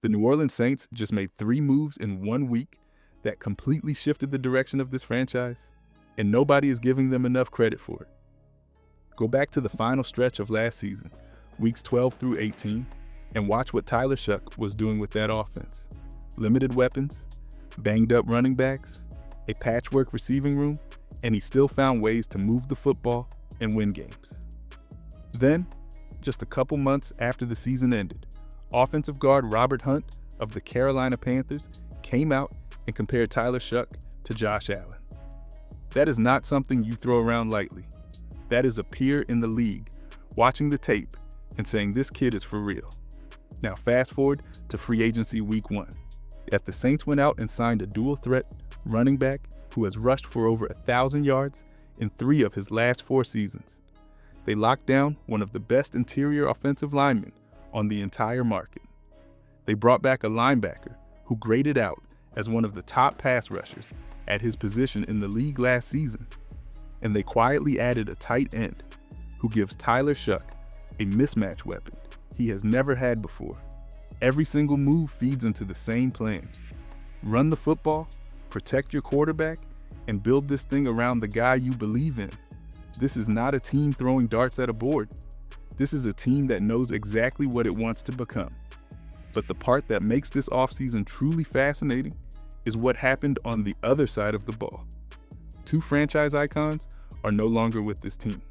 The New Orleans Saints just made 3 moves in 1 week that completely shifted the direction of this franchise, and nobody is giving them enough credit for it. Go back to the final stretch of last season, weeks 12 through 18, and watch what Tyler Shuck was doing with that offense. Limited weapons, banged up running backs, a patchwork receiving room, and he still found ways to move the football and win games. Then, just a couple months after the season ended, offensive guard Robert Hunt of the Carolina Panthers came out and compared Tyler Shuck to Josh Allen. That is not something you throw around lightly. That is a peer in the league watching the tape and saying this kid is for real. Now fast forward to free agency week 1. As the Saints went out and signed a dual threat running back who has rushed for over 1,000 yards in 3 of his last 4 seasons. They locked down one of the best interior offensive linemen on the entire market. They brought back a linebacker who graded out as one of the top pass rushers at his position in the league last season. And they quietly added a tight end who gives Tyler Shuck a mismatch weapon he has never had before. Every single move feeds into the same plan. Run the football, protect your quarterback, and build this thing around the guy you believe in. This is not a team throwing darts at a board. This is a team that knows exactly what it wants to become. But the part that makes this offseason truly fascinating is what happened on the other side of the ball. 2 franchise icons are no longer with this team.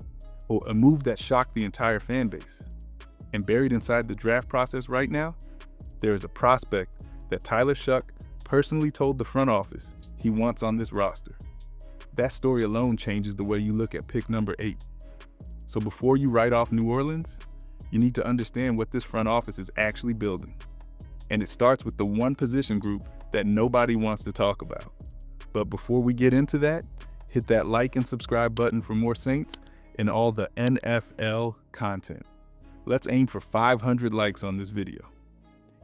A move that shocked the entire fan base. And buried inside the draft process right now, there is a prospect that Tyler Shuck personally told the front office he wants on this roster. That story alone changes the way you look at pick number 8. So before you write off New Orleans, you need to understand what this front office is actually building. And it starts with the one position group that nobody wants to talk about. But before we get into that, hit that like and subscribe button for more Saints and all the NFL content. Let's aim for 500 likes on this video.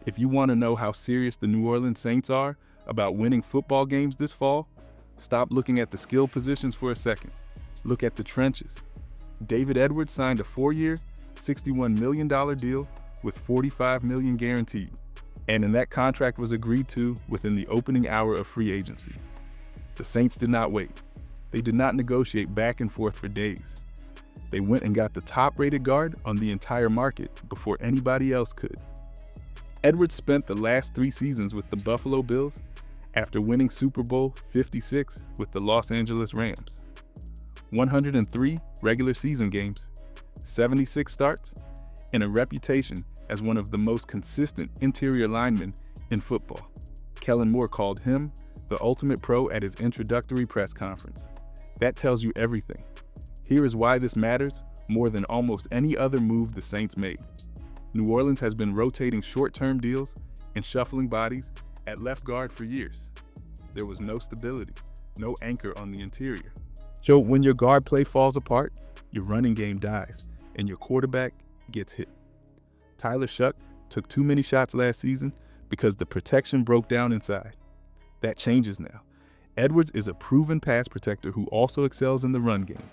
If you want to know how serious the New Orleans Saints are about winning football games this fall, stop looking at the skill positions for a second. Look at the trenches. David Edwards signed a 4-year, $61 million deal with $45 million guaranteed. And that contract was agreed to within the opening hour of free agency. The Saints did not wait. They did not negotiate back and forth for days. They went and got the top-rated guard on the entire market before anybody else could. Edwards spent the last 3 seasons with the Buffalo Bills after winning Super Bowl 56 with the Los Angeles Rams. 103 regular season games, 76 starts, and a reputation as one of the most consistent interior linemen in football. Kellen Moore called him the ultimate pro at his introductory press conference. That tells you everything. Here is why this matters more than almost any other move the Saints made. New Orleans has been rotating short-term deals and shuffling bodies at left guard for years. There was no stability, no anchor on the interior. So when your guard play falls apart, your running game dies, and your quarterback gets hit. Tyler Shuck took too many shots last season because the protection broke down inside. That changes now. Edwards is a proven pass protector who also excels in the run game,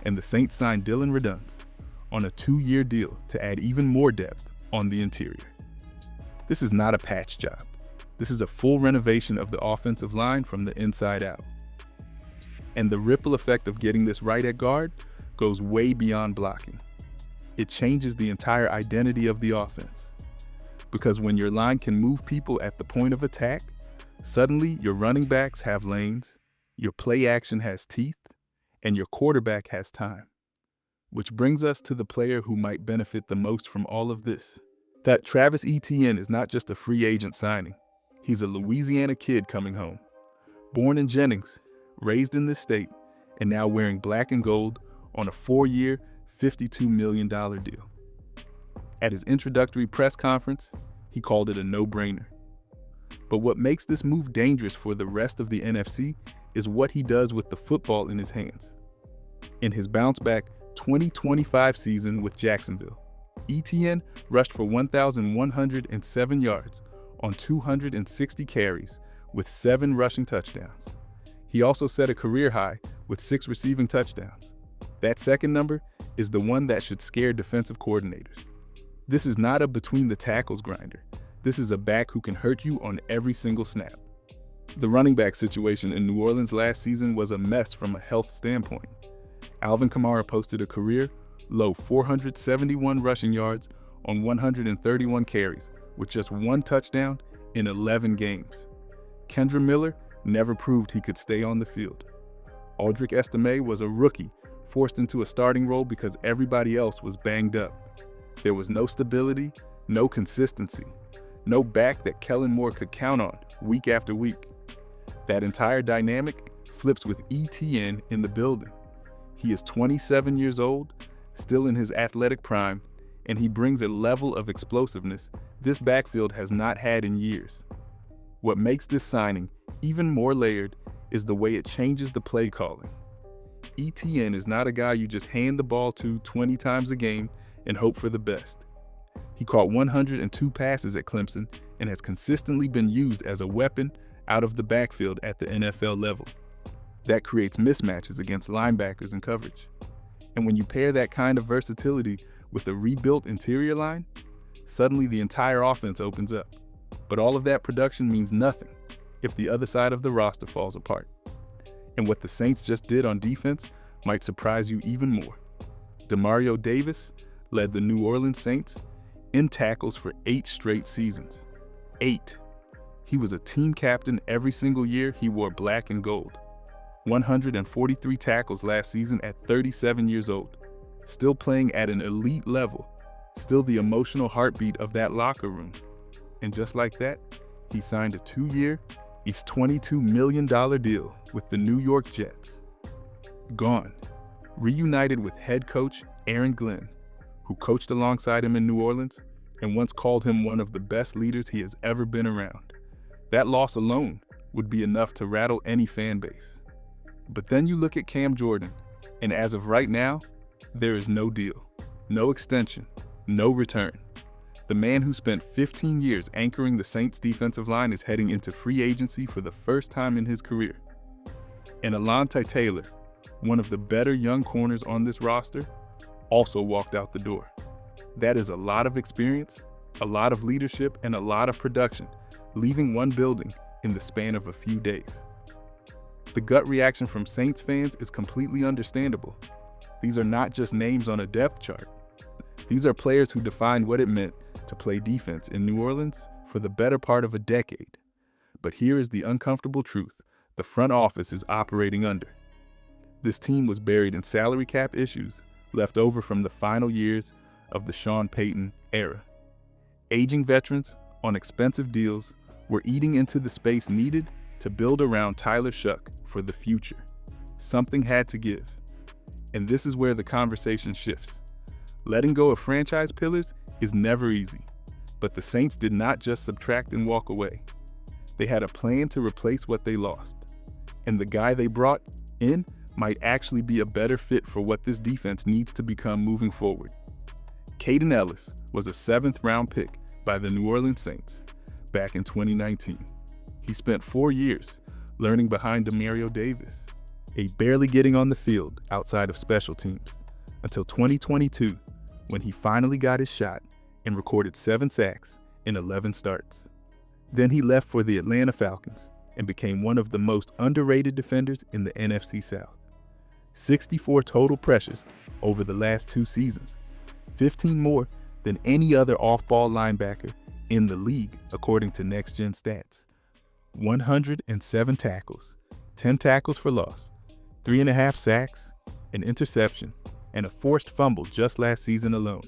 and the Saints signed Dylan Redunz on a 2-year deal to add even more depth on the interior. This is not a patch job. This is a full renovation of the offensive line from the inside out. And the ripple effect of getting this right at guard goes way beyond blocking. It changes the entire identity of the offense. Because when your line can move people at the point of attack, suddenly your running backs have lanes, your play action has teeth, and your quarterback has time. Which brings us to the player who might benefit the most from all of this. That Travis Etienne is not just a free agent signing. He's a Louisiana kid coming home. Born in Jennings, raised in this state, and now wearing black and gold on a 4-year, $52 million deal. At his introductory press conference, he called it a no-brainer. But what makes this move dangerous for the rest of the NFC is what he does with the football in his hands. In his bounce-back 2025 season with Jacksonville, Etienne rushed for 1,107 yards on 260 carries with 7 rushing touchdowns. He also set a career high with 6 receiving touchdowns. That second number is the one that should scare defensive coordinators. This is not a between the tackles grinder. This is a back who can hurt you on every single snap. The running back situation in New Orleans last season was a mess from a health standpoint. Alvin Kamara posted a career-low 471 rushing yards on 131 carries, with just 1 touchdown in 11 games. Kendra Miller never proved he could stay on the field. Aldrick Estime was a rookie, forced into a starting role because everybody else was banged up. There was no stability, no consistency, no back that Kellen Moore could count on week after week. That entire dynamic flips with ETN in the building. He is 27 years old, still in his athletic prime, and he brings a level of explosiveness this backfield has not had in years. What makes this signing even more layered is the way it changes the play calling. ETN is not a guy you just hand the ball to 20 times a game and hope for the best. He caught 102 passes at Clemson and has consistently been used as a weapon out of the backfield at the NFL level. That creates mismatches against linebackers in coverage. And when you pair that kind of versatility with a rebuilt interior line, suddenly the entire offense opens up. But all of that production means nothing if the other side of the roster falls apart. And what the Saints just did on defense might surprise you even more. Demario Davis led the New Orleans Saints in tackles for 8 straight seasons. 8. He was a team captain every single year he wore black and gold. 143 tackles last season at 37 years old. Still playing at an elite level. Still the emotional heartbeat of that locker room. And just like that, he signed a 2-year, $22 million deal with the New York Jets. Gone. Reunited with head coach Aaron Glenn, who coached alongside him in New Orleans and once called him one of the best leaders he has ever been around. That loss alone would be enough to rattle any fan base. But then you look at Cam Jordan, and as of right now, there is no deal, no extension, no return. The man who spent 15 years anchoring the Saints defensive line is heading into free agency for the first time in his career. And Alontae Taylor, one of the better young corners on this roster, also walked out the door. That is a lot of experience, a lot of leadership, and a lot of production, leaving one building in the span of a few days. The gut reaction from Saints fans is completely understandable. These are not just names on a depth chart. These are players who defined what it meant to play defense in New Orleans for the better part of a decade. But here is the uncomfortable truth the front office is operating under. This team was buried in salary cap issues left over from the final years of the Sean Payton era. Aging veterans on expensive deals were eating into the space needed to build around Tyler Shuck for the future. Something had to give. And this is where the conversation shifts. Letting go of franchise pillars is never easy, but the Saints did not just subtract and walk away. They had a plan to replace what they lost, and the guy they brought in might actually be a better fit for what this defense needs to become moving forward. Caden Ellis was a 7th-round pick by the New Orleans Saints back in 2019. He spent 4 years learning behind Demario Davis, barely getting on the field outside of special teams, until 2022, when he finally got his shot and recorded 7 sacks in 11 starts. Then he left for the Atlanta Falcons and became one of the most underrated defenders in the NFC South. 64 total pressures over the last 2 seasons, 15 more than any other off-ball linebacker in the league according to Next Gen Stats. 107 tackles, 10 tackles for loss, 3.5 sacks, an interception, and a forced fumble just last season alone.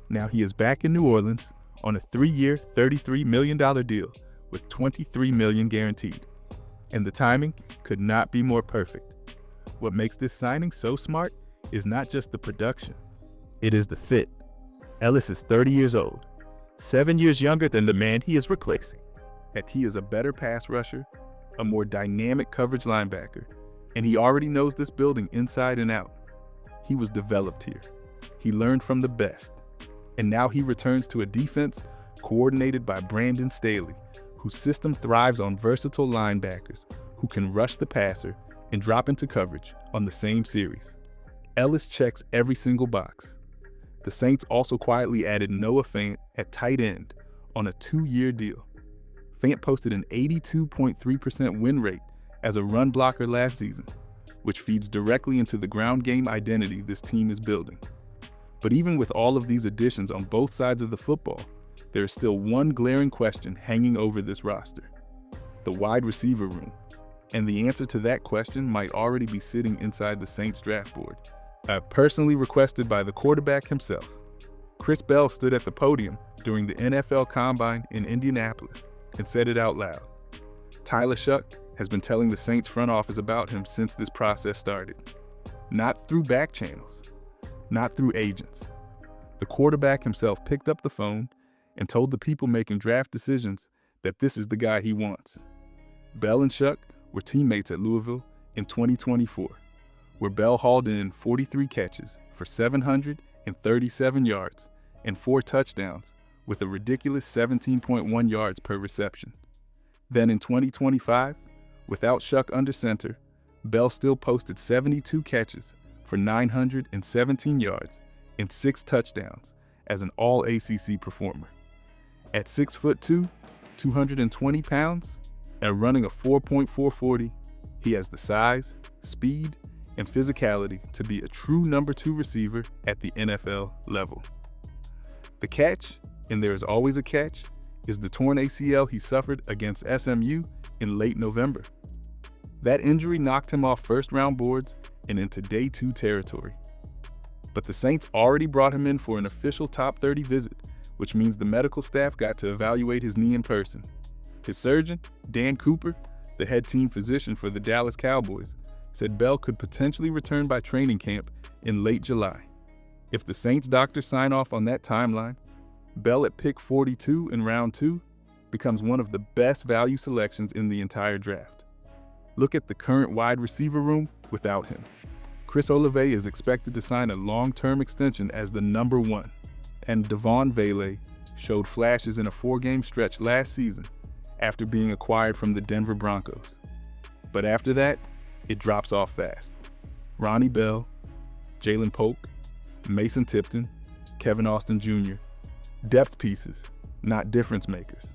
Now he is back in New Orleans on a 3-year, $33 million deal with $23 million guaranteed. And the timing could not be more perfect. What makes this signing so smart is not just the production, it is the fit. Ellis is 30 years old, 7 years younger than the man he is replacing. That he is a better pass rusher, a more dynamic coverage linebacker, and he already knows this building inside and out. He was developed here. He learned from the best. And now he returns to a defense coordinated by Brandon Staley, whose system thrives on versatile linebackers who can rush the passer and drop into coverage on the same series. Ellis checks every single box. The Saints also quietly added Noah Fant at tight end on a 2-year deal. Fant posted an 82.3% win rate as a run blocker last season, which feeds directly into the ground game identity this team is building. But even with all of these additions on both sides of the football, there is still one glaring question hanging over this roster: the wide receiver room. And the answer to that question might already be sitting inside the Saints draft board. Personally requested by the quarterback himself. Chris Bell stood at the podium during the NFL Combine in Indianapolis and said it out loud. Tyler Shuck has been telling the Saints front office about him since this process started. Not through back channels, not through agents. The quarterback himself picked up the phone and told the people making draft decisions that this is the guy he wants. Bell and Shuck were teammates at Louisville in 2024, where Bell hauled in 43 catches for 737 yards and 4 touchdowns with a ridiculous 17.1 yards per reception. Then in 2025, without Shuck under center, Bell still posted 72 catches for 917 yards and 6 touchdowns as an all-ACC performer. At 6'2", 220 pounds, and running a 4.440, he has the size, speed, and physicality to be a true number 2 receiver at the NFL level. The catch, and there is always a catch, is the torn ACL he suffered against SMU in late November. That injury knocked him off first-round boards and into day 2 territory. But the Saints already brought him in for an official top 30 visit, which means the medical staff got to evaluate his knee in person. His surgeon, Dan Cooper, the head team physician for the Dallas Cowboys, said Bell could potentially return by training camp in late July. If the Saints doctors sign off on that timeline, Bell at pick 42 in round 2 becomes one of the best value selections in the entire draft. Look at the current wide receiver room without him. Chris Olave is expected to sign a long-term extension as the number 1, and Devon Vele showed flashes in a 4-game stretch last season after being acquired from the Denver Broncos. But after that, it drops off fast. Ronnie Bell, Jalen Polk, Mason Tipton, Kevin Austin Jr. Depth pieces, not difference makers.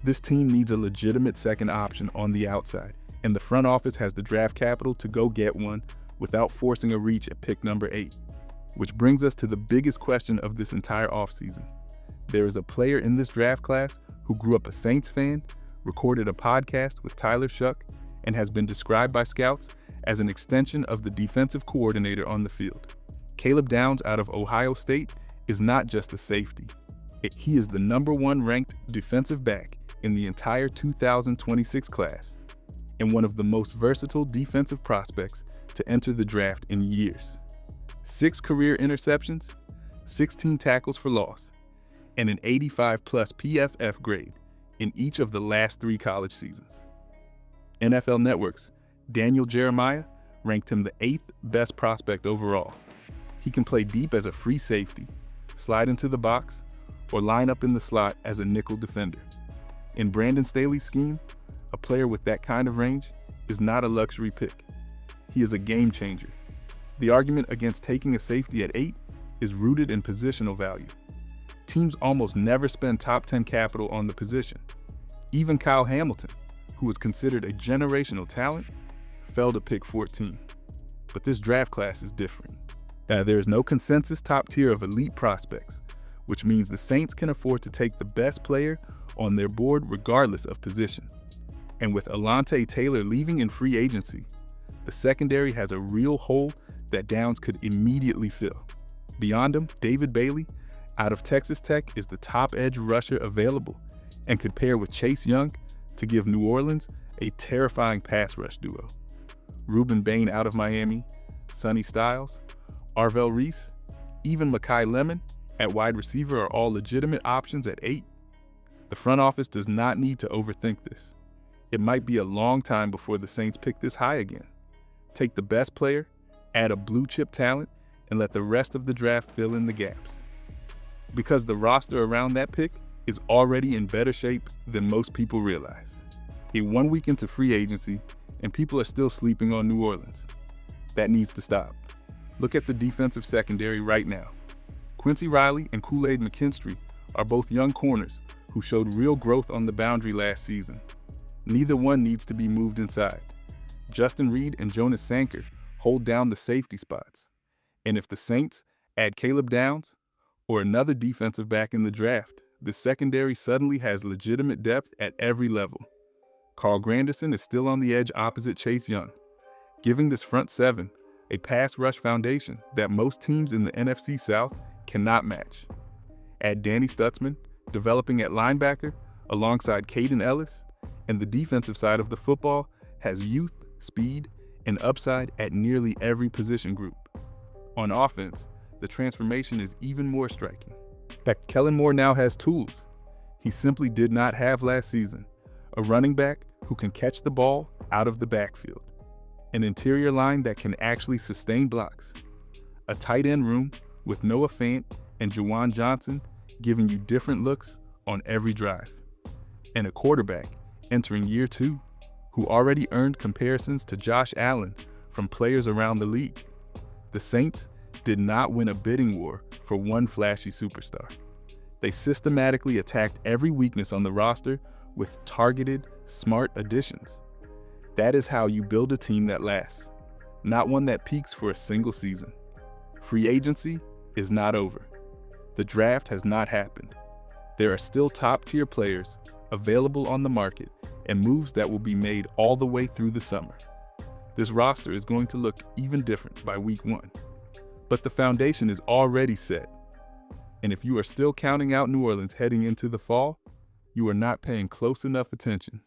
This team needs a legitimate second option on the outside, and the front office has the draft capital to go get one without forcing a reach at pick number 8. Which brings us to the biggest question of this entire offseason. There is a player in this draft class who grew up a Saints fan, recorded a podcast with Tyler Shuck, and has been described by scouts as an extension of the defensive coordinator on the field. Caleb Downs out of Ohio State is not just a safety. He is the number 1 ranked defensive back in the entire 2026 class, and one of the most versatile defensive prospects to enter the draft in years. 6 career interceptions, 16 tackles for loss, and an 85+ PFF grade in each of the last 3 college seasons. NFL Network's Daniel Jeremiah ranked him the 8th best prospect overall. He can play deep as a free safety, slide into the box, or line up in the slot as a nickel defender. In Brandon Staley's scheme, a player with that kind of range is not a luxury pick. He is a game changer. The argument against taking a safety at 8 is rooted in positional value. Teams almost never spend top 10 capital on the position. Even Kyle Hamilton, who was considered a generational talent, fell to pick 14. But this draft class is different. There is no consensus top tier of elite prospects, which means the Saints can afford to take the best player on their board regardless of position. And with Alontae Taylor leaving in free agency, the secondary has a real hole that Downs could immediately fill. Beyond him, David Bailey, out of Texas Tech, is the top edge rusher available and could pair with Chase Young to give New Orleans a terrifying pass rush duo. Ruben Bain out of Miami, Sonny Styles, Arvell Reese, even Makai Lemon at wide receiver are all legitimate options at 8. The front office does not need to overthink this. It might be a long time before the Saints pick this high again. Take the best player, add a blue chip talent, and let the rest of the draft fill in the gaps. Because the roster around that pick is already in better shape than most people realize. 1 week into free agency, and people are still sleeping on New Orleans. That needs to stop. Look at the defensive secondary right now. Quincy Riley and Kool-Aid McKinstry are both young corners who showed real growth on the boundary last season. Neither one needs to be moved inside. Justin Reed and Jonas Sanker hold down the safety spots. And if the Saints add Caleb Downs or another defensive back in the draft, the secondary suddenly has legitimate depth at every level. Carl Granderson is still on the edge opposite Chase Young, giving this front seven a pass rush foundation that most teams in the NFC South cannot match. Add Danny Stutzman, developing at linebacker alongside Caden Ellis, and the defensive side of the football has youth, speed, and upside at nearly every position group. On offense, the transformation is even more striking. That Kellen Moore now has tools he simply did not have last season. A running back who can catch the ball out of the backfield. An interior line that can actually sustain blocks. A tight end room with Noah Fant and Juwan Johnson giving you different looks on every drive. And a quarterback entering year 2 who already earned comparisons to Josh Allen from players around the league. The Saints did not win a bidding war for one flashy superstar. They systematically attacked every weakness on the roster with targeted, smart additions. That is how you build a team that lasts, not one that peaks for a single season. Free agency is not over. The draft has not happened. There are still top-tier players available on the market and moves that will be made all the way through the summer. This roster is going to look even different by week 1. But the foundation is already set. And if you are still counting out New Orleans heading into the fall, you are not paying close enough attention.